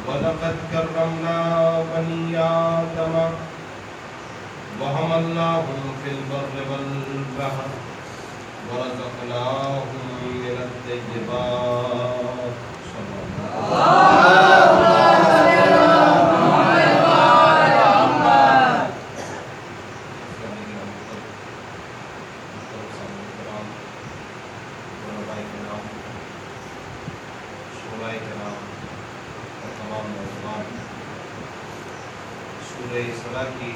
وَلَقَدْ كَرَّمْنَا بَنِي آدَمَ وَحَمَلْنَاهُمْ فِي الْبَرِّ وَالْبَحْرِ وَرَزَقْنَاهُم مِّنَ الطَّيِّبَاتِ کی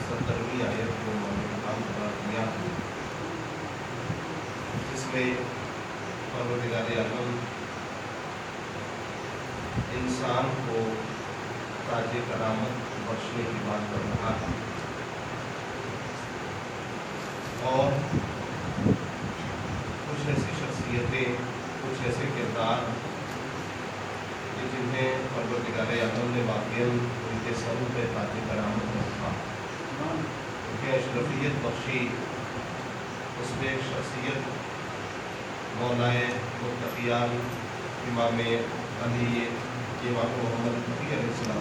70ویں آیت کو مقام قرار دیا، جس میں پروردگار عالم انسان کو تاج کرامت بخشنے کی بات کر رہا ہے، اور کچھ ایسی شخصیتیں، کچھ ایسے کردار جنہیں پروردگار عالم نے واقعاً ان کے سروں پہ تاج کرامت رکھا، انہیں اشرفیت بخشی۔ اس میں ایک شخصیت مولائے متقیان امام علی، امام محمد تقی علیہ السلام،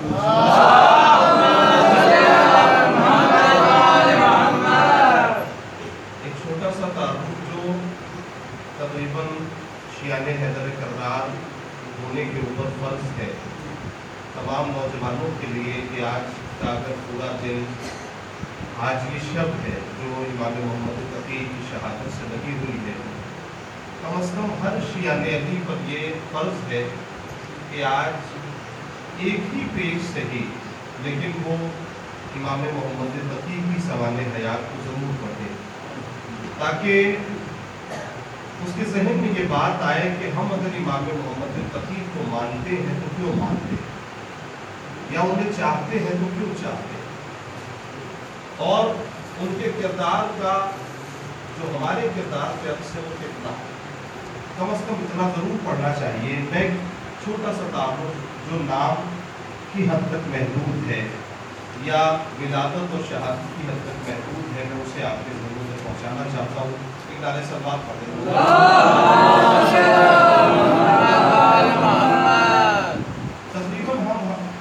ایک چھوٹا سا تعارف جو تقریباً شیان حیدر کرار ہونے کے اوپر فرض ہے تمام نوجوانوں کے لیے کہ آج کا اگر پورا دن، آج یہ شب ہے جو امام محمد تقی کی شہادت سے لگی ہوئی ہے، کم از کم ہر شیعہ علی پر یہ فرض ہے کہ آج ایک ہی پیج صحیح لیکن وہ امام محمد تقی کی سوانح حیات کو ضرور پڑھے، تاکہ اس کے ذہن میں یہ بات آئے کہ ہم اگر امام محمد تقی کو مانتے ہیں تو کیوں مانتے ہیں، یا انہیں چاہتے ہیں تو کیوں چاہتے ہیں، اور ان کے کردار کا جو ہمارے کردار پہ عکس ہے وہ کتنا ہے، کم از کم اتنا ضرور پڑھنا چاہیے۔ میں چھوٹا سا تعارف جو نام کی حد تک محدود ہے یا ولادت اور شہادت کی حد تک محدود ہے، میں اسے آپ کے ضرور سے پہنچانا چاہتا ہوں۔ ایک نعرہ سلوات پڑھ دیں۔ تقریباً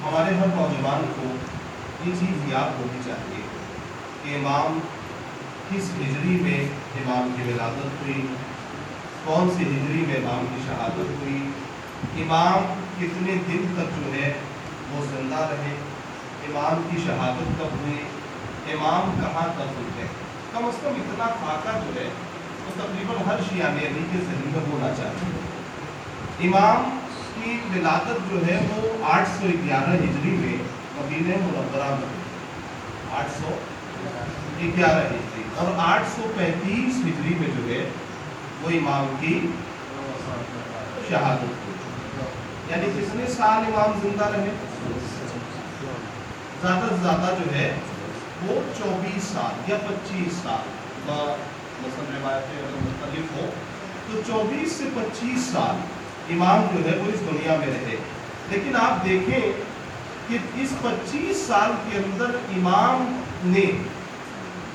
ہمارے ہر نوجوان کو یہ چیز یاد ہونی چاہیے کہ امام کس ہجری میں امام کی ولادت ہوئی، کون سی ہجری میں امام کی شہادت ہوئی، امام کتنے دن تک جو ہے وہ زندہ رہے، امام کی شہادت کب ہوئی، امام کہاں دفن ہے، کم از کم اتنا خاکہ جو ہے وہ تقریباً ہر شیعہ علی کے ذہن میں ہونا چاہیے۔ امام کی ولادت جو ہے وہ 811 ہجری میں مدینہ منورہ میں، 811 ہجری، اور 835 ہجری میں جو ہے وہ امام کی شہادت ہوئی۔ یعنی کتنے سال امام زندہ رہے؟ زیادہ سے زیادہ جو ہے वो 24 साल या 25 साल मसलन रिवायतें अगर मुख्तलिफ हो तो 24 से 25 साल इमाम जो है वो इस दुनिया में रहे। लेकिन आप देखें कि इस 25 साल के अंदर इमाम ने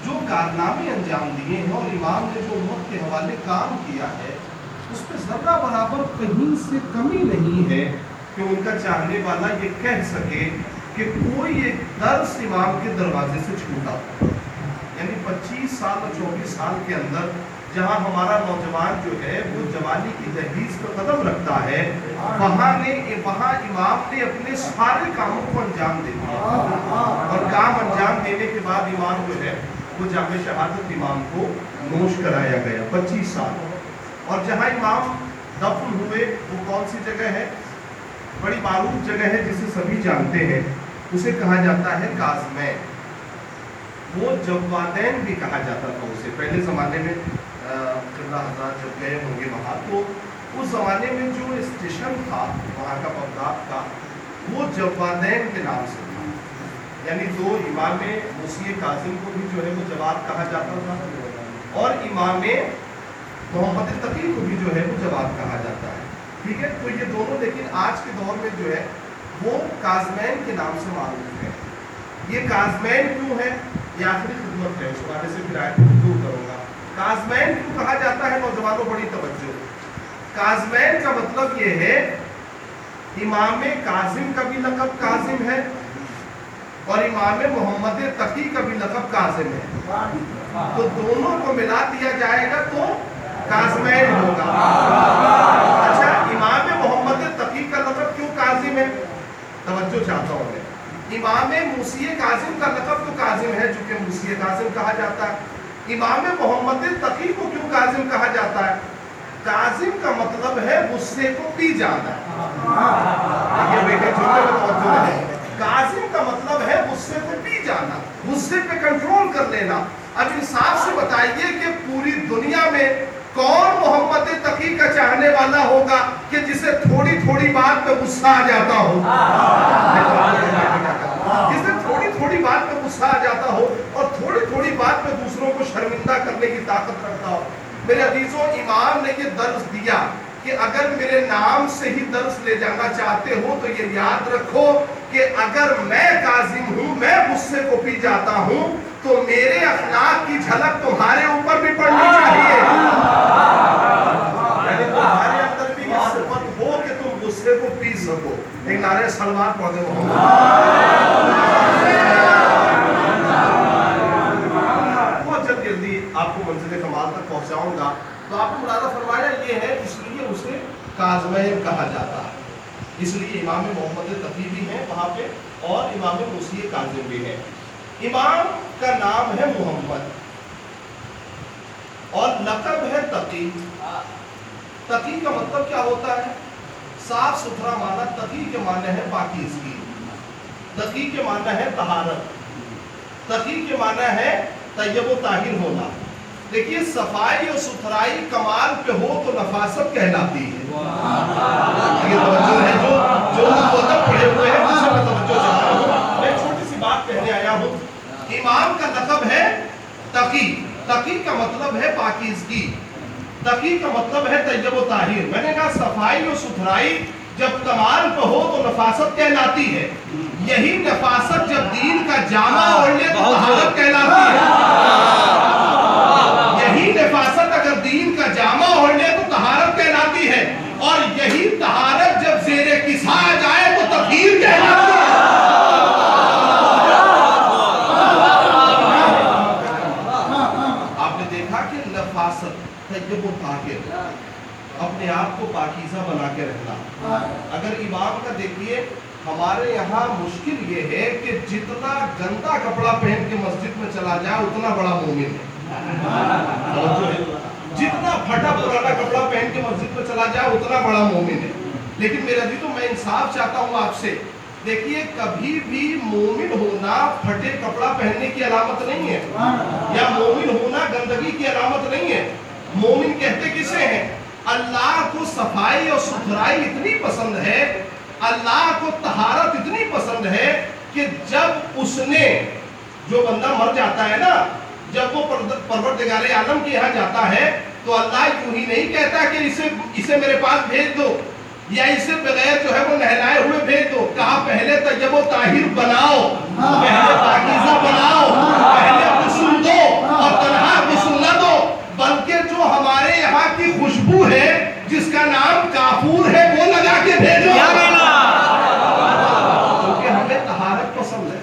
जो कारनामे अंजाम दिए हैं और इमाम ने जो उम्मत के हवाले काम किया है उस पर ज़र्रा बराबर कहीं से कमी नहीं है कि उनका चाहने वाला ये कह सके कि कोई एक दर्स इमाम के दरवाजे से छूटा। यानी 25 साल और 24 साल के अंदर जहाँ हमारा नौजवान जो है वो जवानी की दहलीज पर कदम रखता है, वहाँ इमाम ने अपने सारे कामों को अंजाम दे दिया और काम अंजाम देने के बाद इमाम जो है वो जामे शहादत इमाम को नोश कराया गया 25 साल। और जहाँ इमाम दफन हुए वो कौन सी जगह है? बड़ी मारूफ जगह है जिसे सभी जानते हैं, उसे कहा जाता है काज़मैन। वो जवादैन भी कहा जाता था उसे। पहले ज़माने में किला हज़रात जब गए होंगे वहाँ, तो उस ज़माने में जो स्टेशन था वहाँ का बगदाद का, वो जवादैन के नाम से था। यानी तो इमाम मुसी कासिम को भी जो है वो जवाद कहा जाता था और इमाम मोहम्मद तकी को भी जो है वो जवाद कहा जाता है। ठीक है, तो ये दोनों लेकिन आज के दौर में जो है वो काज़मैन के नाम से मारूफ है। ये काज़मैन क्यों है? ये आखिरी खिदमत है, उस बारे से फिर आयत दूर करूँगा। काज़मैन क्यों कहा जाता है? नौजवानों बड़ी तवज्जो। काज़मैन का मतलब ये है, इमाम काजिम का भी लक़ब काजिम है और इमाम मोहम्मद तकी का भी लक़ब काजिम है, तो दोनों को मिला दिया जाएगा तो काज़मैन होगा। अच्छा, इमाम मोहम्मद तकी का लक़ब क्यों काजिम है? तवज्जो चाहता हूँ मैं। इमाम मुसी काजिम का लक़ब तो काजिम है, चूंकि मुसी काजिम कहा जाता है। इमाम मोहम्मद तकी को क्यों काजिम कहा जाता है? काजिम का मतलब है गुस्से को पी जाना। ये बेटे छोटे में तवज्जो है। काजिम का मतलब है गुस्से को पी जाना, गुस्से पे कंट्रोल कर लेना। अब इंसाफ से बताइए कि पूरी दुनिया में कौन मोहम्मद तकी का चाहने वाला होगा कि जिसे थोड़ी थोड़ी बात पे गुस्सा आ जाता हो, जिसे थोड़ी थोड़ी बात पे गुस्सा आ जाता हो और थोड़ी थोड़ी बात पे दूसरों को शर्मिंदा करने की ताकत रखता हो। मेरे अजीजों, इमाम ने ये दर्स दिया कि अगर मेरे नाम से ही दर्स ले जाना चाहते हो तो ये याद रखो कि अगर मैं काजिम हूँ, मैं गुस्से को पी जाता हूँ, तो मेरे अखलाक की झलक तुम्हारे ऊपर भी पड़नी चाहिए। यानी तुम्हारे अंदर भी ये सिफत हो कि तुम गुस्से को पी सको। एक नारे सलवात पढ़ दो। बहुत जल्दी आपको मंजिल कमाल तक पहुंचाऊंगा। तो आपको मुरादा फरमाया ये है, इसलिए उसे काज़मैन कहा जाता है। इसलिए इमाम मोहम्मद तकी भी है वहाँ पे और इमाम मुसी काजिम भी है। इमाम का नाम है मोहम्मद और लक़ब है तकी। तकी का मतलब क्या होता है? साफ सुथरा माना। तकी के माने है पाकीज़गी, तकी के माना है तहारत, तकी के माना है तय्यब व ताहिर होना। देखिए, सफाई और सुथराई कमाल पे हो तो नफासत कहलाती है। ये तवज्जो है, जो मुअद्दब पढ़े हुए हैं उनसे मैं तवज्जो चाहता हूँ। मैं छोटी सी बात कहने आया हूँ। इमाम का लक़ब है तकी। तकी का मतलब है पाकीज़गी, तकी का मतलब है तय्यब व ताहिर। मैंने कहा सफाई और सुथराई जब कमाल पे हो तो नफासत कहलाती है। यही नफासत जब दीन का जामा ओढ़ ले तो तहारत कहलाती है। यही नफासत अगर दीन का जामा ओढ़ ले तो तहारत कहलाती है और यही तहारत जब ज़ेरे किसा आ जाए तो तत्हीर कहलाती है। आपने देखा कि नफासत तय्यब व ताहिर, अपने आप को पाकीज़ा बना के रखना। अगर इमाम का देखिए, हमारे यहाँ मुश्किल ये है कि जितना गंदा कपड़ा पहन के मस्जिद में चला जाए उतना बड़ा मोमिन है। जितना फटा पुराना कपड़ा पहन के मस्जिद में चला जाए उतना बड़ा मोमिन है। लेकिन मेरा जी, तो मैं इंसाफ चाहता हूँ आपसे। देखिए, कभी भी मोमिन होना फटे कपड़ा पहनने की अलामत नहीं है, या मोमिन होना गंदगी की अलामत नहीं है। मोमिन कहते किसे हैं? अल्लाह को सफाई और सुथराई इतनी पसंद है, अल्लाह को तहारत इतनी पसंद है कि जब उसने جو بندہ مر جاتا ہے نا، جب وہ پروردگار عالم کے یہاں جاتا ہے تو اللہ یوں ہی نہیں کہتا کہ اسے میرے پاس بھیج دو یا اسے بغیر جو ہے وہ نہلائے ہوئے بھیج دو. کہا پہلے طیب و طاہر بناؤ، پہلے پاکیزہ بناؤ، پہلے غسل دو اور تنہا غسل نہ دو بلکہ جو ہمارے یہاں کی خوشبو ہے جس کا نام کافور ہے وہ لگا کے بھیجو. کیونکہ ہمیں طہارت پسند ہے،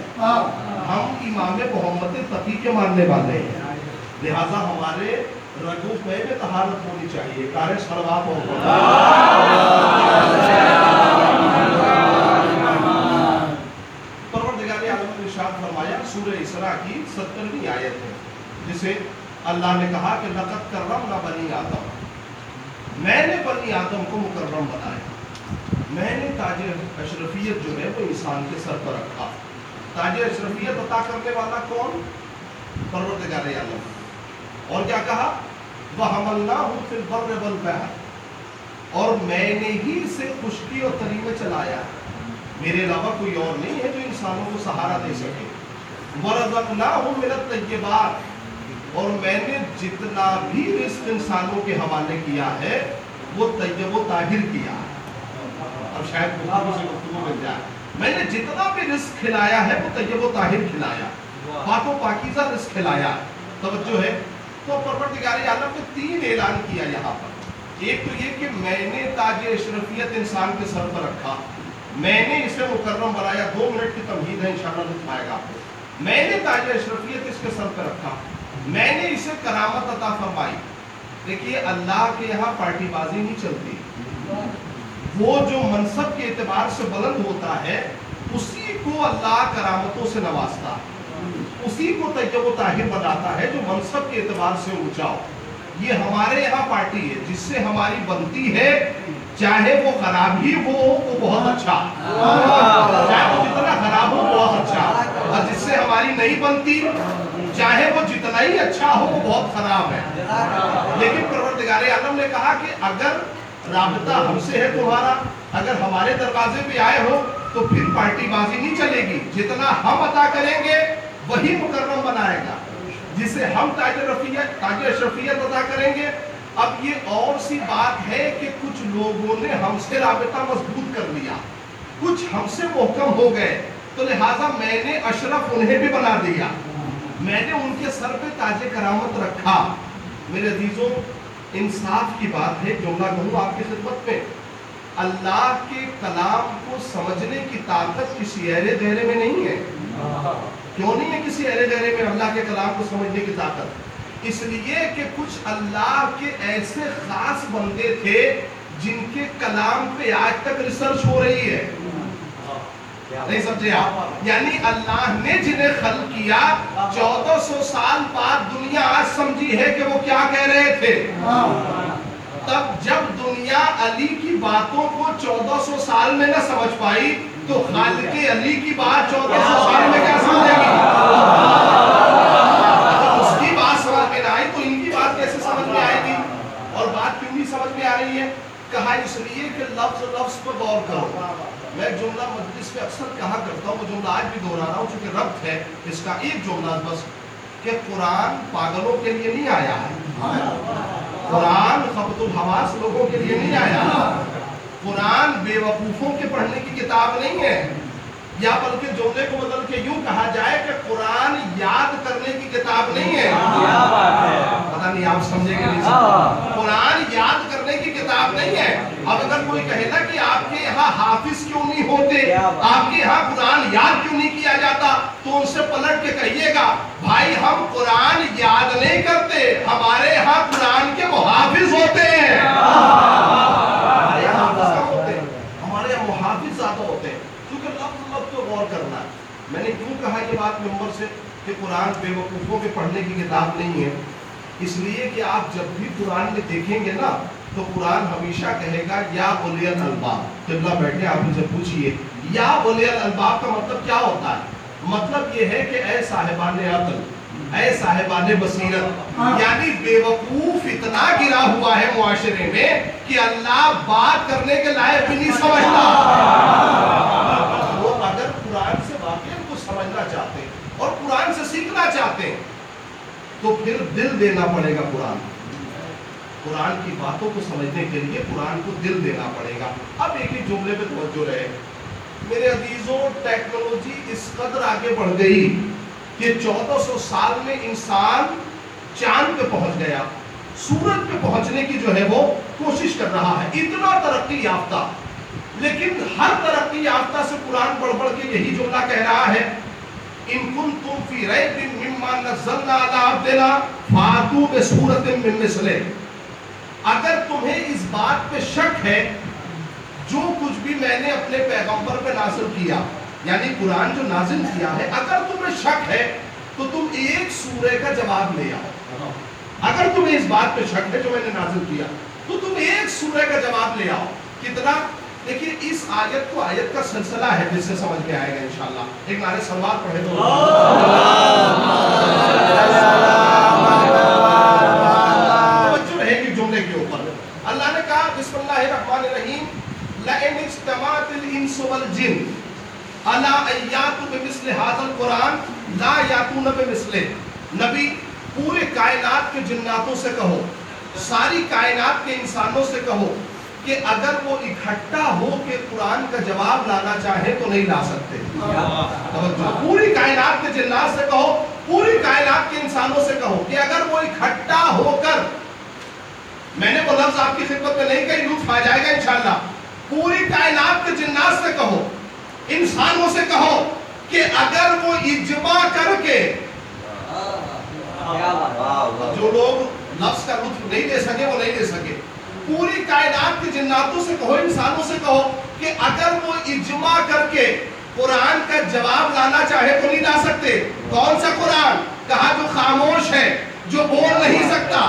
ہم امام محمد تقی کے ماننے والے ہیں، لہذا ہمارے رگوں پہ میں طہارت ہونی چاہیے. کارے صلوات ہو پروردگار عالم نے ارشاد فرمایا سورہ اسراء کی 70ویں آیت ہے جسے اللہ نے کہا کہ لقد کرمنا بنی آدم، میں نے بنی آدم کو مکرم بنایا، میں نے تاج اشرفیت جو ہے وہ انسان کے سر پر رکھا. تاج اشرفیت عطا کرنے والا کون؟ پروردگار عالم. اور کیا کہا؟ وَحَمَلْنَاهُ فِي الْبَرِّ وَالْبَحْرِ، اور میں نے ہی اسے خشکی اور تری میں چلایا، میرے علاوہ کوئی اور نہیں ہے جو انسانوں کو سہارا دے سکے. وَرَزَقْنَاهُ مِنَ الطَّيِّبَاتِ، اور میں نے جتنا بھی رزق انسانوں کے حوالے کیا ہے وہ طیب و طاہر کیا. اب شاید گفتگو مل جائے، میں نے جتنا بھی رزق کھلایا ہے وہ طیب و طاہر کھلایا، پاک و پاکیزہ رزق کھلایا. توجہ ہے. تو پروردگار عالم نے 3 اعلان کیا یہاں پر. ایک تو یہ کہ میں نے تاج اشرفیت انسان کے سر پر رکھا، میں نے اسے مکرم بنایا. 2 منٹ کی تمہید ہے، انشاءاللہ لطف آئے گا آپ کو. میں نے تاج اشرفیت اس کے سر پر رکھا، میں نے اسے کرامت عطا فرمائی. دیکھیے اللہ کے یہاں پارٹی بازی نہیں چلتی، وہ جو منصب کے اعتبار سے بلند ہوتا ہے اسی کو اللہ کرامتوں سے نوازتا، اسی کو طیب و طاہر بناتا ہے جو منصب کے اعتبار سے اونچا ہو. یہ ہمارے یہاں پارٹی ہے جس سے ہماری بنتی ہے، چاہے وہ خراب ہی ہو وہ بہت اچھا، چاہے وہ جتنا خراب ہو بہت اچھا، اور جس سے ہماری نہیں بنتی چاہے وہ جتنا ہی اچھا ہو وہ بہت خراب ہے. لیکن پروردگار عالم نے کہا کہ اگر رابطہ ہم سے ہے تمہارا، اگر ہمارے دروازے پہ آئے ہو تو پھر پارٹی بازی نہیں چلے گی. جتنا ہم عطا کریں گے وہی مکرم بنائے گا، جسے ہم تاج اشرفیت عطا کریں گے. اب یہ اور سی بات ہے کہ کچھ لوگوں نے ہم سے رابطہ مضبوط کر لیا، کچھ ہم سے محکم ہو گئے، تو لہٰذا میں نے اشرف انہیں بھی بنا دیا، میں نے ان کے سر پہ تاج کرامت رکھا. میرے عزیزوں انصاف کی بات ہے، جملہ کہوں آپ کی خدمت میں، اللہ کے کلام کو سمجھنے کی طاقت کسی اہل غیرے میں نہیں ہے. کیوں نہیں ہے کسی اہل غیرے میں اللہ کے کلام کو سمجھنے کی طاقت؟ اس لیے کہ کچھ اللہ کے ایسے خاص بندے تھے جن کے کلام پہ آج تک ریسرچ ہو رہی ہے. نہیں سمجھے آپ؟ یعنی اللہ نے جنہیں خلق کیا 1400 سال بعد دنیا آج سمجھی ہے کہ وہ کیا کہہ رہے تھے. تب جب دنیا علی کی باتوں کو 1400 سال میں نہ سمجھ پائی تو خالق علی کی بات 1400 سال میں کیا سمجھے گی؟ اس کی بات سمجھ میں نہ آئی تو ان کی بات کیسے سمجھ میں آئے گی؟ اور بات کیوں نہیں سمجھ میں آ رہی ہے؟ کہا اس لیے کہ لفظ پر غور کرو. میں جملہ مجلس پہ اکثر کہا کرتا ہوں، وہ جملہ آج بھی دہرا رہا ہوں چونکہ ربط ہے اس کا. ایک جملہ بس کہ قرآن پاگلوں کے لیے نہیں آیا ہے، قرآن خبط الحواس لوگوں کے لیے نہیں آیا، قرآن بے وقوفوں کے پڑھنے کی کتاب نہیں ہے. یا بلکہ جملے کو بدل کے یوں کہا جائے کہ قرآن یاد کرنے کی کتاب نہیں ہے. پتہ نہیں آپ سمجھے کہ نہیں سمجھے. قرآن یاد کرنے کی کتاب نہیں ہے. اب اگر کوئی کہے نا کہ آپ کے یہاں حافظ کیوں نہیں ہوتے، آپ کے یہاں قرآن یاد کیوں نہیں کیا جاتا، تو ان سے پلٹ کے کہیے گا بھائی ہم قرآن یاد نہیں کرتے، ہمارے یہاں قرآن کے محافظ ہوتے ہیں. ہمارے یہاں محافظ زیادہ ہوتے ہیں. کیونکہ لفظ تو غور کرنا ہے. میں نے کیوں کہا یہ بات ممبر سے کہ قرآن بے وقوفوں کے پڑھنے کی کتاب نہیں ہے؟ اس لیے کہ آپ جب بھی قرآن میں دیکھیں گے نا تو قرآن ہمیشہ کہے گا یا اولی الالباب. قبلہ بیٹھے آپ مجھے پوچھئے یا اولی الالباب کا مطلب کیا ہوتا ہے؟ مطلب یہ ہے کہ اے صاحبان عقل، اے صاحبان بصیرت. یعنی بے وقوف اتنا گرا ہوا ہے معاشرے میں کہ اللہ بات کرنے کے لائق بھی نہیں سمجھتا. وہ اگر قرآن سے واقعی کچھ سمجھنا چاہتے اور قرآن سے سیکھ समझना चाहते हैं तो फिर दिल देना पड़ेगा कुरान की बातों को समझने के लिए कुरान को दिल देना पड़ेगा। अब एक ही जुमले पे तवज्जो रहे मेरे अजीजों, टेक्नोलॉजी इस कदर आगे बढ़ गई कि 1400 साल में इंसान चांद पे पहुंच गया, सूरज पे पहुंचने की जो है वो कोशिश कर रहा है, इतना तरक्की याफ्ता। लेकिन हर तरक्की याफ्ता से कुरान बढ़ बढ़ के यही जुमला कह रहा है, इन कुंतुम फी रैबिन मिम्मा नज़्ज़लना अला अब्दिना फातू बिसूरतिन मिन मिस्लिह। अगर तुम्हें इस बात पे शक है जो कुछ भी मैंने अपने पैगंबर पे नाजिल किया, यानी कुरान जो नाजिल किया है, अगर तुम्हें शक है तो तुम एक सूरे का जवाब ले आओ। अगर तुम्हें इस बात पे शक है जो मैंने नाजिल किया तो तुम एक सूरे का जवाब ले आओ। कितना? देखिए इस आयत को, आयत का सिलसिला है जिससे समझ में आएगा इंशाअल्लाह। एक नारे सलवात पढ़े तो तवज्जो रहेगी जुमले के ऊपर। अल्लाह ने कहा बिस्मिल्लाहिर्रहमानिर्रहीम, लइन इज्तमाअतिल इंसु वल जिन अला अय्यातु बिमिस्लि हाज़ल कुरान ला यातून बिमिस्लिह। नबी पूरे कायनात के जिन्नातों से कहो, सारी कायनात के इंसानों से कहो कि अगर वो इकट्ठा हो के कुरान का जवाब लाना चाहे तो नहीं ला सकते। पूरी कायनात के जिन्नात से कहो, पूरी कायनात के इंसानों से कहो कि अगर वो इकट्ठा होकर, मैंने वो लफ्ज आपकी खिदमत में नहीं कही, लुत्फ आ जाएगा इंशाअल्लाह। पूरी कायनात के जिन्नात से कहो, इंसानों से कहो कि अगर वो इज्मा करके, जो लोग लफ्ज का लुत्फ नहीं ले सके वो नहीं ले सके, पूरी कायनात के जिन्नातों से कहो, इंसानों से कहो कि अगर वो इज्मा करके कुरान का जवाब लाना चाहे तो नहीं ला सकते। कौन सा कुरान? कहा जो खामोश है, जो बोल नहीं सकता।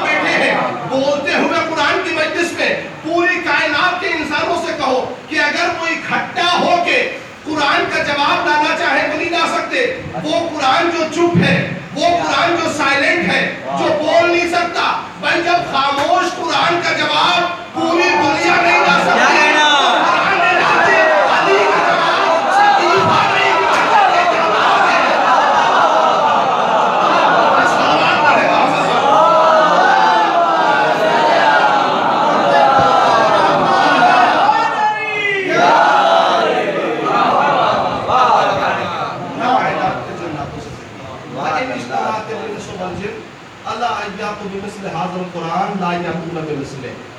बैठे हैं बोलते हुए कुरान की मजलिस में, पूरी कायनात के इंसानों से कहो कि अगर वो इकट्ठा होके कुरान का जवाब लाना चाहे तो नहीं ला सकते। वो कुरान जो चुप है, वो कुरान जो साइलेंट है, जो बोल नहीं सकता, भाई जब खामोश कुरान का जवाब पूरी दुनिया नहीं ला सकती, कुरान ने ला दिया, अली का जवाब सकीफा में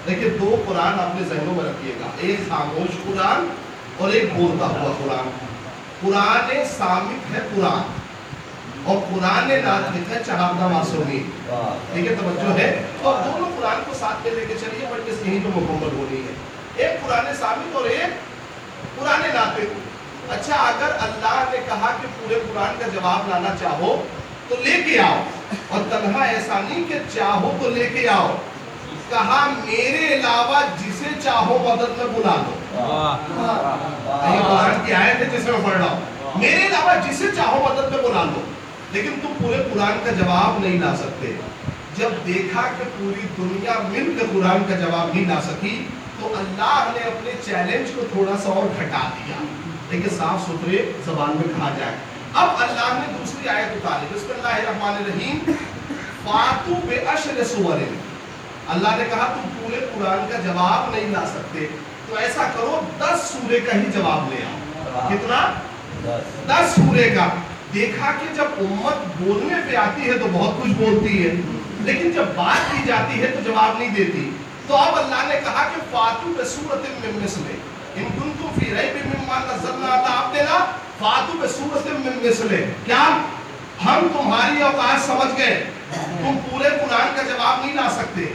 देखिए दो कुरान अपने जहनों में रखिएगा, एक खामोश कुरान और एक बोलता हुआ कुरान। कुरान सामित है कुरान और कुरान नातिक है चहारदा मासूमी। ठीक है, तवज्जो है। तो दोनों कुरान को साथ में लेके चलिए, बट यही तो मुकम्मल होनी है, एक कुरान सामित और एक कुरान नातिक। अच्छा, अगर अल्लाह ने कहा कि पूरे कुरान का जवाब लाना चाहो तो लेके आओ, और तन्हा ऐसा नहीं कि चाहो तो लेके आओ, कहा मेरे अलावा जिसे चाहो मदद में बुला लो। ये कुरान की आयत है जिसे मैं पढ़ रहा हूँ, मेरे अलावा जिसे चाहो मदद में बुला लो, लेकिन तुम पूरे कुरान का जवाब नहीं ला सकते। जब देखा कि पूरी दुनिया मिलकर कुरान का जवाब नहीं ला सकी तो अल्लाह ने अपने चैलेंज को थोड़ा सा और घटा दिया, लेकिन साफ सुथरे जबान में कहा जाए। अब अल्लाह ने दूसरी आयत उतारी, बिस्मिल्लाहिर्रहमानिर्रहीम, फातू बिअश्र सुवरिन। अल्लाह ने कहा तुम पूरे कुरान का जवाब नहीं ला सकते, तो ऐसा करो 10 सूरे का ही जवाब ले आओ। कितना? 10 सूरे का। देखा कि जब उम्मत बोलने पे आती है तो बहुत कुछ बोलती है, लेकिन जब बात की जाती है तो जवाब नहीं देती। तो अब अल्लाह ने कहा कि फातू बिसूरतिन मिन मिस्लिह इन कुंतुम फी रैबिन मिम्मा नज़्ज़लना अला अब्दिना फातू बिसूरतिन मिन मिस्लिह। क्या हम तुम्हारी औकात समझ गए? तुम पूरे कुरान का जवाब नहीं ला सकते,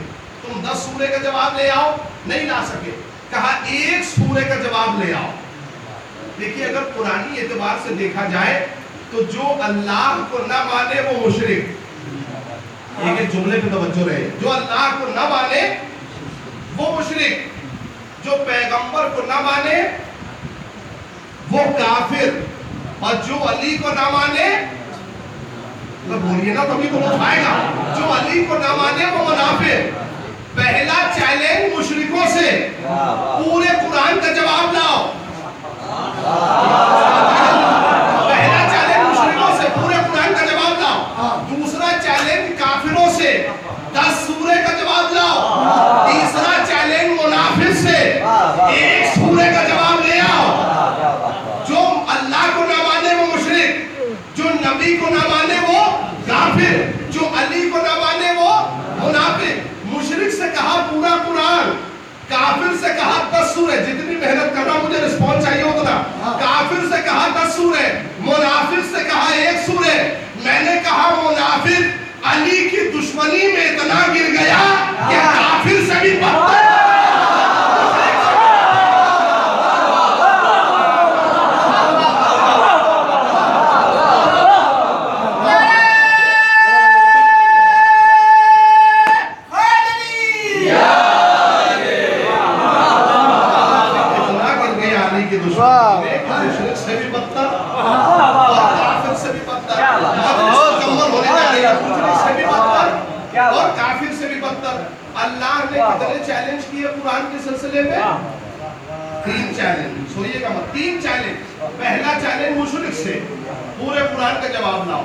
तुम 10 सूरे का जवाब ले आओ, नहीं ला सके, कहा एक सूरे का जवाब ले आओ। देखिए, अगर कुरानी एतबार से देखा जाए तो जो अल्लाह को न माने वो मुशरिक, एक जुमले पे तवज्जो रहे, जो अल्लाह को न माने वो मुशरिक, जो पैगंबर को न माने वो काफिर, और जो अली को न माने, तो बोलिए ना तभी तो वो आएगा, जो अली को न माने वो मुनाफिक। पहला चैलेंज मुशरिकों से, पूरे कुरान का जवाब लाओ। अली को ना माने वो काफिर, जो अली को ना माने वो मुनाफिक। मुशरिक से कहा पूरा कुरान, काफिर से कहा 10 सूरह। जितनी मेहनत कर रहा हूं मुझे रिस्पॉन्स चाहिए उतना। काफिर से कहा 10 सूरह, मुनाफिक से कहा 1 सूरह। मैंने कहा मुनाफिक अली की दुश्मनी में इतना गिर गया कि काफिर से भी बदतर। और काफिर से भी बदतर। अल्लाह ने कितने चैलेंज किए कुरान के सिलसिले में? 3 चैलेंज। सुनिएगा मत, 3 चैलेंज। पहला चैलेंज मुशरिक से, पूरे कुरान का जवाब लाओ।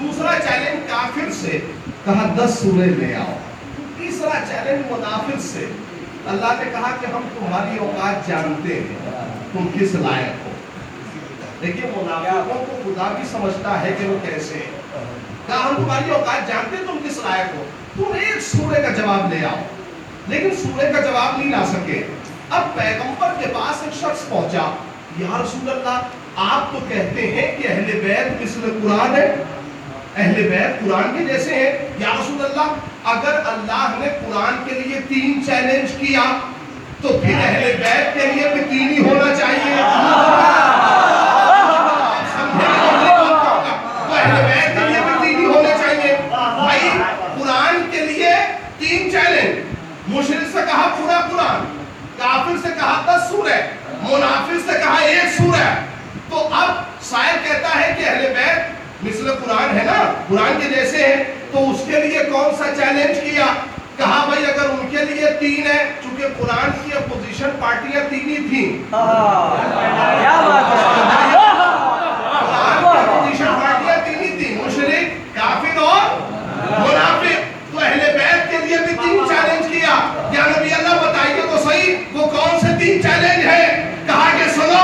दूसरा चैलेंज काफिर से, कहा 10 सूरह ले आओ। तीसरा चैलेंज मुनाफिक से, अल्लाह ने कहा कि हम तुम्हारी औकात जानते हैं, तुम किस लायक हो। देखिए मुनाफिकों को खुदा भी समझता है कि वो कैसे है। कहा हम तुम्हारी औकात जानते हैं, तुम किस लायक हो। तुम 1 सूरह का जवाब ले आओ, लेकिन सूरह का जवाब नहीं ला सके। अब पैगंबर के पास एक शख्स पहुंचा, या रसूल अल्लाह आप तो कहते हैं कि अहले बैत मिस्ल कुरान है, अहले बैत कुरान के जैसे हैं। या रसूल अल्लाह अगर अल्लाह ने कुरान के लिए 3 चैलेंज किया तो फिर अहले बैत के लिए भी 3 ही होना चाहिए। तो अहले बैत के लिए भी 3 ही होने चाहिए। भाई कुरान के लिए 3 चैलेंज, मुशरिक से कहा पूरा कुरान, काफिर से कहा 10 सूरह, मुनाफिक से कहा 1 सूरह। तो अब शायर कहता है कि अहले बैत मिस्ल कुरान है ना, कुरान के जैसे है, तो उसके लिए कौन सा चैलेंज किया? कहा भाई अगर उनके लिए 3 है, चूंकि कुरान की अपोजिशन पार्टियां 3 ही थी। क्या बात है, कुरान की अपोजिशन पार्टियां 3 ही थी, मुशरिक, काफिर और मुनाफिक। तो अहले बैत के लिए भी 3 चैलेंज किया। या नबी अल्लाह बताइए तो सही वो कौन से 3 चैलेंज है? कहा कि सुनो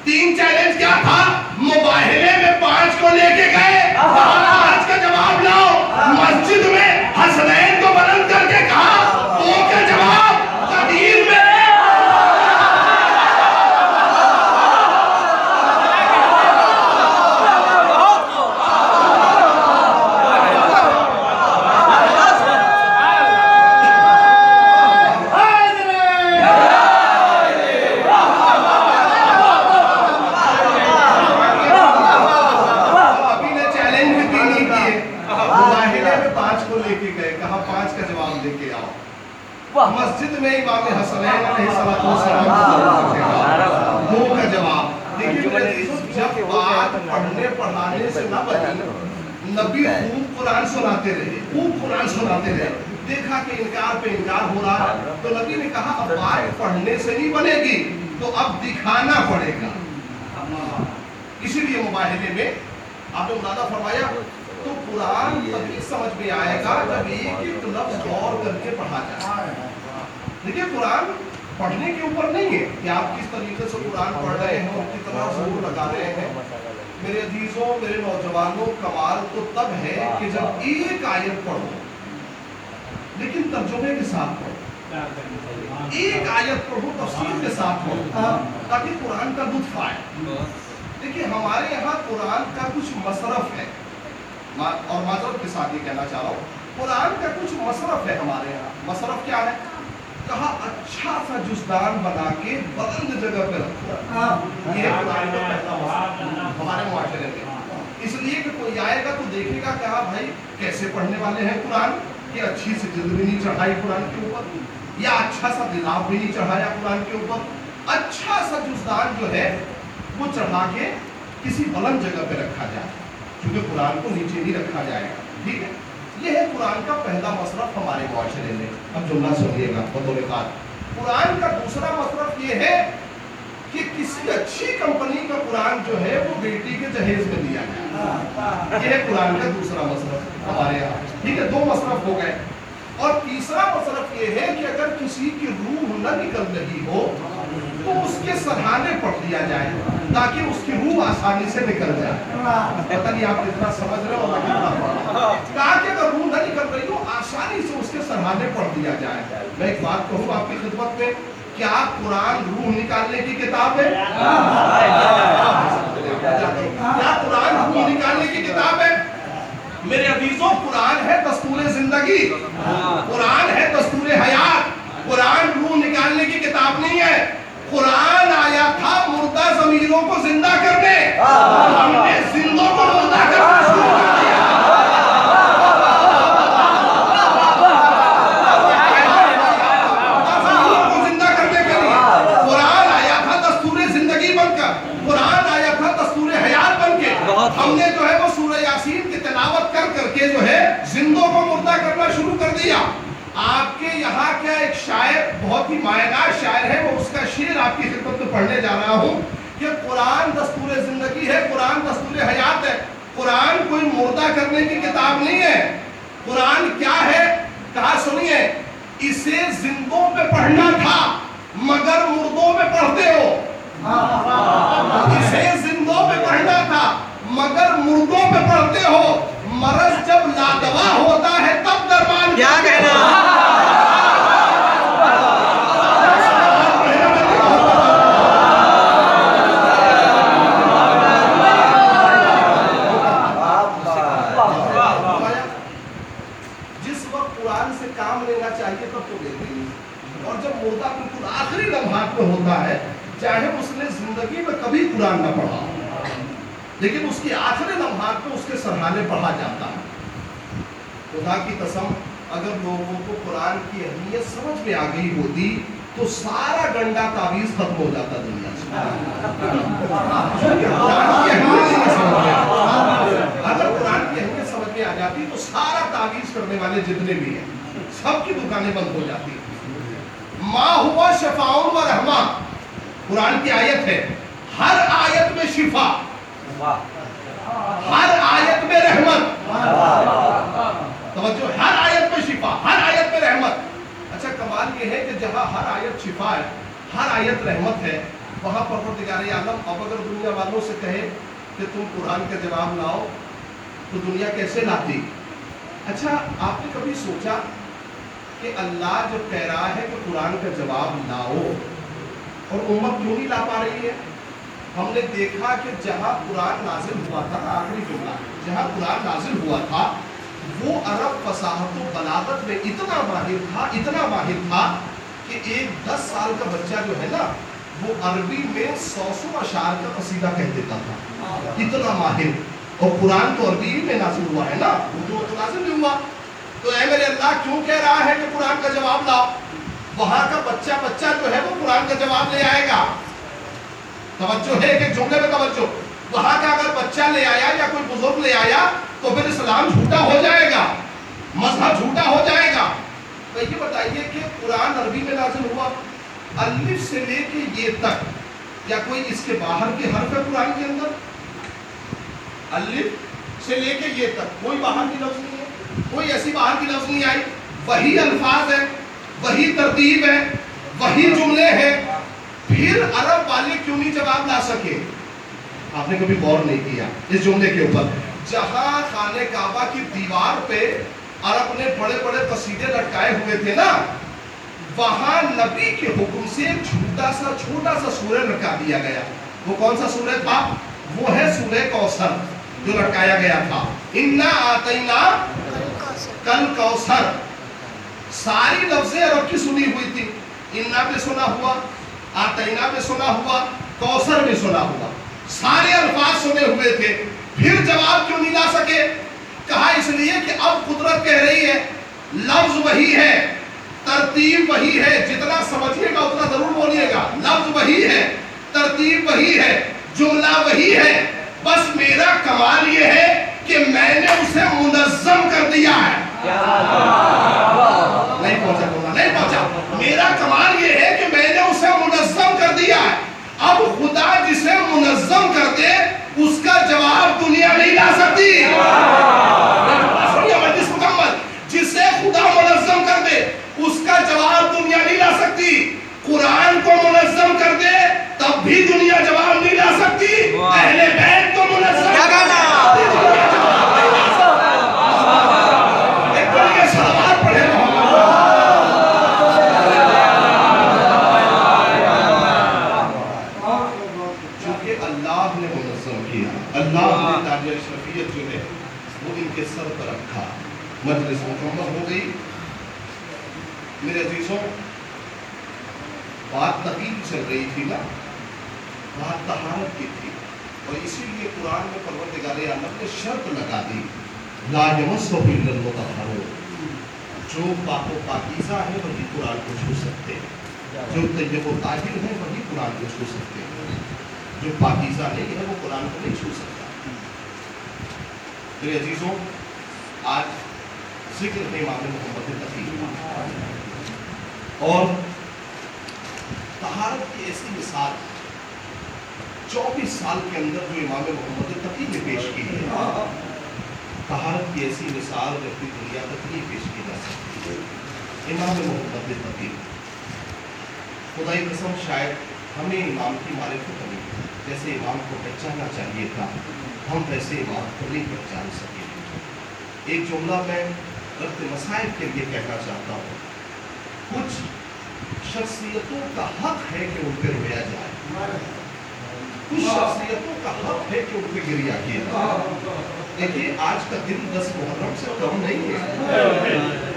3 चैलेंज क्या था? मुबाहिले में 5 को लेके गए, 5 का जवाब लाओ। मस्जिद में हसनैन को बुलंद करके कहा 2 का जवाब तदीर में। मस्जिद में इमाम हसनैन अलैहिस्सलाम 2 का जवाब। देखिए जब बात पढ़ने पढ़ाने से ना बनी, नबी खूब कुरान सुनाते रहे, खूब कुरान सुनाते रहे। देखा कि इनकार पे इनकार हो रहा, तो नबी ने कहा अब बात पढ़ने से नहीं बनेगी, तो अब दिखाना पड़ेगा। इसीलिए मुबाहिले में आपने मुनादा फरमाया तो कुरान तभी समझ में आएगा जब एक लफ्ज गौर करके पढ़ा जाए। देखिए कुरान पढ़ने के ऊपर नहीं है कि आप किस तरीके से कुरान पढ़ रहे हैं और कितना जोर लगा रहे हैं। मेरे अजीजों, मेरे नौजवानों, कमाल तो तब है कि जब एक आयत पढ़ो लेकिन तर्जुमे के साथ पढ़ो, एक आयत पढ़ो तफसीर के साथ पढ़ो, ताकि कुरान का लुत्फ आए। देखिए हमारे यहाँ कुरान का कुछ मसरफ है, और माजरत के साथ ये कहना चाह रहा हूँ, कुरान का कुछ मसरफ है हमारे यहाँ। मसरफ क्या है? कहा अच्छा सा जुज़दान बना के बुलंद जगह पे रखो। ये कुरान का पहला मसरफ हमारे मुआशरे में। इसलिए कि कोई आएगा तो देखेगा कहा भाई कैसे पढ़ने वाले हैं कुरान, कि अच्छी सी जिल्द भी नहीं चढ़ाई कुरान के ऊपर, या अच्छा सा गिलाफ भी नहीं चढ़ाया कुरान के ऊपर। अच्छा सा जुज़दान जो है वो चढ़ा के किसी बुलंद जगह पे रखा जाए, क्योंकि कुरान को नीचे नहीं रखा जाएगा। ठीक है, ये है कुरान का पहला मसरफ हमारे मुआशरे में। अब जुमला सुनिएगा बतौर खास। कुरान का दूसरा मसरफ ये है कि किसी अच्छी कंपनी का कुरान जो है वो बेटी के जहेज में दिया जाए। ये है कुरान का दूसरा मसरफ हमारे यहाँ। ठीक है, 2 मसरफ हो गए। और तीसरा मसरफ ये है कि अगर किसी की रूह न निकल रही हो तो उसके सराहने पढ़ लिया जाए, ताकि उसकी रूह وضو آسانی سے نکل جائے. پتہ نہیں آپ اتنا سمجھ رہے ہو کہا کہ اگر روح نہ نکل رہی ہو آسانی سے اس کے سرحانے پڑھ دیا جائے. میں ایک بات کہوں آپ کی خدمت میں, کیا قرآن روح نکالنے کی کتاب ہے؟ کیا قرآن روح نکالنے کی کتاب ہے؟ میرے عزیزوں, قرآن ہے دستور زندگی, قرآن ہے دستور حیات. قرآن روح نکالنے کی کتاب نہیں ہے. قرآن آیا تھا مردہ ضمیروں کو زندہ کرنے, ہم نے زندوں کو مردہ کرنا شروع کر دیا. ضمیروں کو زندہ کرنے کے لیے قرآن آیا تھا دستور زندگی بن کر, قرآن آیا تھا دستور حیات بن کے. ہم نے جو ہے وہ سورہ یاسین کی تلاوت کر کر کے جو ہے زندوں کو مردہ کرنا شروع کر دیا. آپ کے یہاں کیا ایک شاعر, بہت ہی مایہ شاعر ہے, وہ اس کا شعر آپ کی خدمت میں پڑھنے جا رہا ہوں کہ قرآن دستور زندگی ہے, قرآن دستور حیات ہے. قرآن کوئی مردہ کرنے کی کتاب نہیں ہے. قرآن کیا ہے, کہا سنیے, اسے زندوں پہ پڑھنا تھا مگر مردوں پہ پڑھتے ہو. اسے زندوں پہ پڑھنا تھا مگر مردوں پہ پڑھتے ہو. مرض جب لادوا ہوتا ہے تب درمان کیا کہنا. جس وقت قرآن سے کام لینا چاہیے تب تو لیتے نہیں, اور جب مردہ بالکل آخری لمحات میں ہوتا ہے, چاہے اس نے زندگی میں کبھی قرآن نہ پڑھا لیکن اس کی آخری لمحات میں اس کے سرحانے پڑھا جاتا ہے. خدا کی قسم, اگر لوگوں کو قرآن کی اہمیت سمجھ میں آ گئی ہوتی تو سارا گنڈا تعویذ ختم ہو جاتا دنیا سے. اگر قرآن کی اہمیت سمجھ میں آ جاتی تو سارا تعویذ کرنے والے جتنے بھی ہیں سب کی دکانیں بند ہو جاتی. ما ہوا شفاء و رحمہ, قرآن کی آیت ہے, ہر آیت میں شفا, ہر آیت میں رحمت. توجہ, ہر آیت میں شفا, ہر آیت میں رحمت. اچھا کمال یہ ہے کہ جہاں ہر آیت شفا ہے, ہر آیت رحمت ہے, وہاں پروردگار عالم اب اگر دنیا والوں سے کہے کہ تم قرآن کا جواب لاؤ تو دنیا کیسے لاتی؟ اچھا آپ نے کبھی سوچا کہ اللہ جب کہہ رہا ہے کہ قرآن کا جواب لاؤ اور امت کیوں نہیں لا پا رہی ہے؟ ہم نے دیکھا کہ جہاں قرآن نازل ہوا تھا, آخری جملہ, جہاں قرآن نازل ہوا تھا وہ عرب فصاحت و بلاغت میں اتنا ماہر تھا کہ ایک 10 سال کا بچہ جو ہے نا وہ عربی میں 100 اشعار کا قصیدہ کہہ دیتا تھا, اتنا ماہر. اور قرآن تو عربی میں نازل ہوا ہے نا, اردو تو نازل نہیں ہوا. تو اے میرے اللہ کیوں کہہ رہا ہے کہ قرآن کا جواب لاؤ؟ وہاں کا بچہ جو ہے وہ قرآن کا جواب لے آئے گا. توجہ ہے کہ جملے میں توجہ, وہاں کا اگر بچہ لے آیا یا کوئی بزرگ لے آیا تو پھر اسلام جھوٹا ہو جائے گا, مذہب جھوٹا ہو جائے گا. تو یہ بتائیے کہ قرآن عربی میں نازل ہوا, الف سے لے کے یہ تک, یا کوئی اس کے باہر کے حرف ہے قرآن کے اندر؟ الف سے لے کے یہ تک کوئی باہر کی لفظ نہیں ہے, کوئی ایسی باہر کی لفظ نہیں آئی. وہی الفاظ ہے, وہی ترتیب ہے, وہی جملے ہیں. پھر عرب والے کیوں نہیں جواب لا سکے؟ آپ نے کبھی غور نہیں کیا اس جملے کے اوپر؟ جہاں خانہ کعبہ کی دیوار پہ عرب نے بڑے بڑے قصیدے لٹکائے ہوئے تھے نا, وہاں نبی کے حکم سے ایک چھوٹا سا سورہ لٹکا دیا گیا. وہ کون سا سورہ تھا؟ وہ ہے سورہ کوثر جو لٹکایا گیا تھا. انا آتینا کل کوثر. ساری لفظیں عرب کی سنی ہوئی تھی, انا پہ سنا ہوا, آتینا پہ سنا ہوا, کوثر پہ سنا ہوا, سارے الفاظ سنے ہوئے تھے. پھر جواب کیوں نہیں لا سکے؟ کہا اس لیے کہ اب قدرت کہہ رہی ہے لفظ وہی ہے, ترتیب وہی ہے, جتنا سمجھیے گا اتنا ضرور بولیے گا. لفظ وہی ہے, ترتیب وہی ہے, جملہ وہی ہے, بس میرا کمال یہ ہے کہ میں نے اسے منظم کر دیا ہے. نہیں پہنچا بولا, نہیں پہنچا. میرا کمال یہ ہے کہ میں نے اسے منظم کر دیا ہے. اب خدا جسے منظم کر دے اس کا جواب دنیا نہیں لا سکتی. مکمل, جسے خدا منظم کر دے اس کا جواب دنیا نہیں لا سکتی. قرآن کو منظم کر دے تب بھی دنیا جواب نہیں لا سکتی. اہل अल्लाह ने मुनज़्ज़म किया, अल्लाह ने ताज अशरफियत जो है वो इनके सर पर रखा। मजलिस मुकम्मल हो गई। मेरे अजीजों, बात तकीद चल रही थी ना, बात तहारत की थी, और इसीलिए कुरान में परवरदिगार आलम ने शर्त लगा दी, ला यमस्सुहु इल्लल मुतहहरून, जो पाको पाकीज़ा है वही कुरान को छू सकते हैं, जो तय्यब व ताहिर है वही कुरान को छू सकते हैं, जो पाकीज़ा नहीं है वो कुरान को नहीं छू सकता। मेरे अजीजों, आज जिक्र है इमाम मोहम्मद तकी और तहारत की ऐसी मिसाल 24 साल के अंदर जो इमाम मोहम्मद तकी ने पेश की है, तहारत की ऐसी मिसाल जबकि दुनिया तक नहीं पेश की जा सकती। इमाम मोहम्मद तकी, खुदाई कसम शायद हमें इमाम की मारिफत नहीं, जैसे इमाम को पहचानना चाहिए था, हम वैसे इमाम को नहीं पहचान सके। एक जुमला मैं रब्त मसाइल के लिए कहना चाहता हूँ, कुछ शख्सियतों का हक है कि उन पर रोया जाए, कुछ शख्सियतों का हक है कि उन पर गिरिया किया जाए। देखिए, आज का दिन 10 मुहर्रम से कम नहीं है,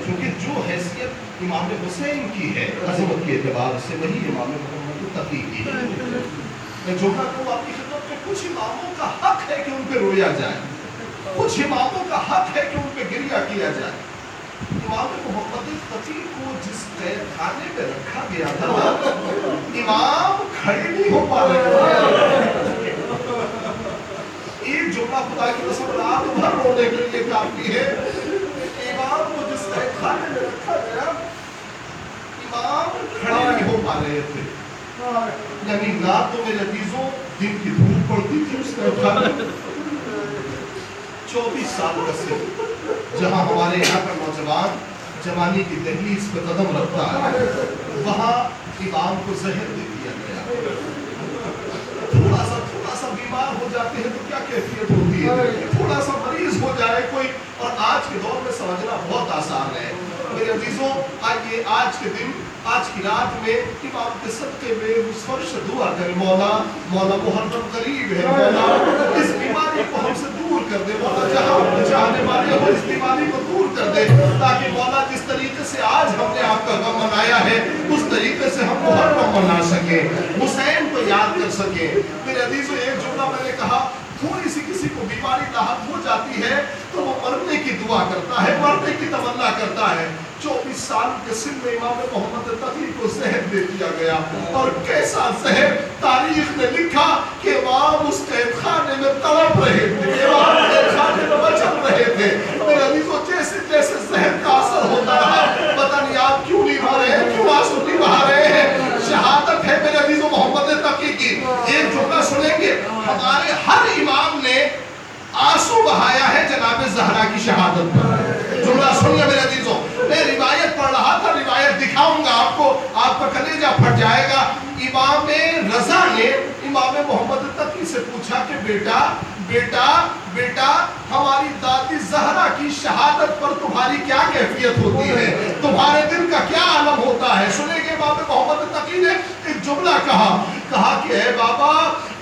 क्योंकि जो हैसियत इमाम हुसैन की है अज़मत के एतबार से, वही इमाम मोहम्मद तकी की है। मैं जुमला को आपकी खिदमत में, कुछ इमामों का हक है कि उन पर रोया जाए, कुछ इमामों का हक है कि उन पर गिरिया किया जाए। इमाम मोहम्मद तकी को जिस खाने में रखा गया था, इमाम खड़े नहीं हो पा रहे। एक जुमला खुदा की कसम रात भर रोने के लिए काफी है। इमाम को जिस खाने में रखा गया, इमाम खड़े नहीं हो पा रहे थे। यानी ना तो मेरे अजीजों दिन की धूप पड़ती थी उस खाने में। 24 साल का सिर्फ जहाँ हमारे यहाँ का नौजवान जवानी की दहलीज पे कदम रखता है, वहाँ इमाम को जहर दे दिया गया। थोड़ा सा बीमार हो जाते हैं तो क्या कैफियत होती है, थोड़ा सा मरीज हो जाए कोई, और आज के दौर में समझना बहुत आसान है। मेरे अजीजों, आइए आज के दिन, आज की रात में इमाम के सदके में उस फर्श दुआ करें, मौला मुहर्रम करीब है, मौला इस बीमारी को हमसे दूर कर दे, मौला जहाँ चाहने वाले हो इस बीमारी को दूर कर दे, ताकि मौला जिस तरीके से आज हमने आपका गम मनाया है उस तरीके से हम मुहर्रम मना सके, हुसैन को याद कर सके। मेरे अजीजों, एक जुमला मैंने कहा, थोड़ी सी किसी को बीमारी लाहक हो जाती है तो वो मरने की दुआ करता है, मरने की तमन्ना करता है। 24 साल के सिन में इमाम मोहम्मद तकी को जहर दे दिया गया, और कैसा जहर, तारीख ने लिखा कि इमाम उस कैदखाने में तड़प रहे थे, इमाम कैदखाने में मचल रहे थे। मेरे अजीजों, जैसे जैसे जहर का असर होता रहा, पता नहीं आप क्यों नहीं भा रहे हैं, क्यों आंसू नहीं बहा रहे हैं। शहादत है मेरे अजीजों मोहम्मद तकी की। एक जुमला सुनेंगे, हमारे हर इमाम ने आंसू बहाया है जनाब ज़हरा की शहादत पर। जुमला सुनिए मेरे अजीजों, मैं रिवायत पढ़ रहा था, रिवायत दिखाऊंगा आपको, आपका कलेजा फट जाएगा। इमाम रजा ने इमाम मोहम्मद तकी से पूछा कि बेटा बेटा बेटा, हमारी दादी ज़हरा की शहादत पर तुम्हारी क्या कैफियत होती है, तुम्हारे दिल का क्या आलम होता है। सुनेंगे, इमाम मोहम्मद तकी ने एक जुमला कहा कि है बाबा,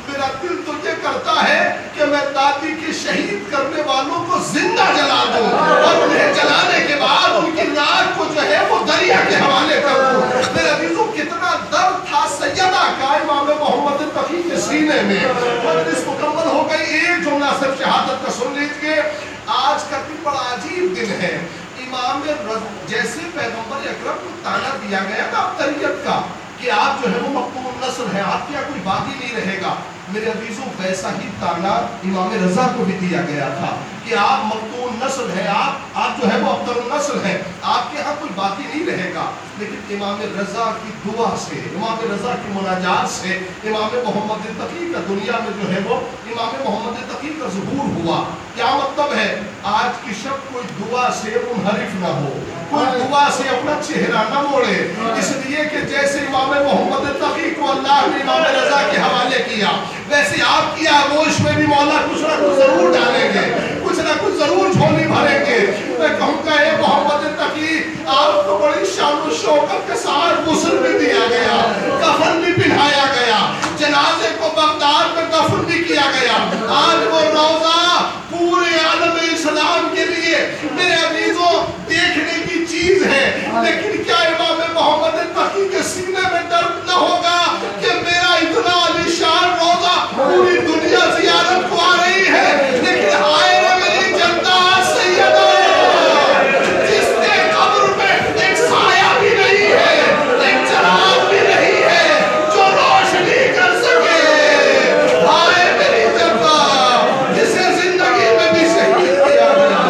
मेरा दिल तो ये करता है कि मैं दादी के शहीद करने वालों को जिंदा जला दूं, और उन्हें जलाने के बाद उनकी नाक को जो है वो दरिया के हवाले कर दूं। मेरे अजीजों, कितना दर्द था सैयदा का इमाम मोहम्मद तकी के सीने में। मजलिस मुकम्मल हो गई, एक जुमला सिर्फ शहादत का सुन लीजिए। आज का दिन बड़ा अजीब दिन है। इमाम जैसे पैगंबर अकरम को ताना दिया गया ना अब्तरियत का कि आप जो है वो मकबूल नस्ल है, आपके यहाँ कोई बाकी नहीं रहेगा, मेरे अजीजों वैसा ही ताना इमाम रजा को भी दिया गया था कि आप मकबूल नस्ल है, आप जो है वो अब्तरुल नस्ल है, आपके यहाँ कोई बाकी नहीं रहेगा। लेकिन इमाम रजा की दुआ से, इमाम रजा की मुनाजात से इमाम मोहम्मद तकी का दुनिया में जो है वो इमाम मोहम्मद तकी का ज़ुहूर हुआ। क्या मतलब है, आज की शब कोई दुआ से मुनहरिफ ना हो, कोई दुआ से अपना चेहरा न मोड़े, इसलिए कि जैसे इमाम मोहम्मद तकी को अल्लाह ने इमाम रजा के हवाले किया, वैसे आपकी आगोश में भी मौला कुछ ना कुछ जरूर डालेंगे, कुछ ना कुछ जरूर झोली भरेंगे। मैं कहूँगा ये मोहम्मद तकी आपको बड़ी शान और शौकत के साथ गुस्ल भी दिया गया, कफन भी पहनाया गया, जनाजे को बगदाद में दफन भी किया गया। आज वो रोजा पूरे आलम इस्लाम के लिए मेरे अजीजों देखने की चीज है, लेकिन क्या इमाम मोहम्मद तकी के सीने में दर्द न होगा कि मेरा इतना आलिशान रोजा पूरी दुनिया ज़ियारत को आ रही है, लेकिन हाय रे मेरी जनता सैयदा, जिसके कब्र में एक साया भी नहीं है, एक चिराग भी नहीं है जो रोशनी कर सके। हाय मेरी जनता, जिसे जिंदगी में भी शहीद किया गया।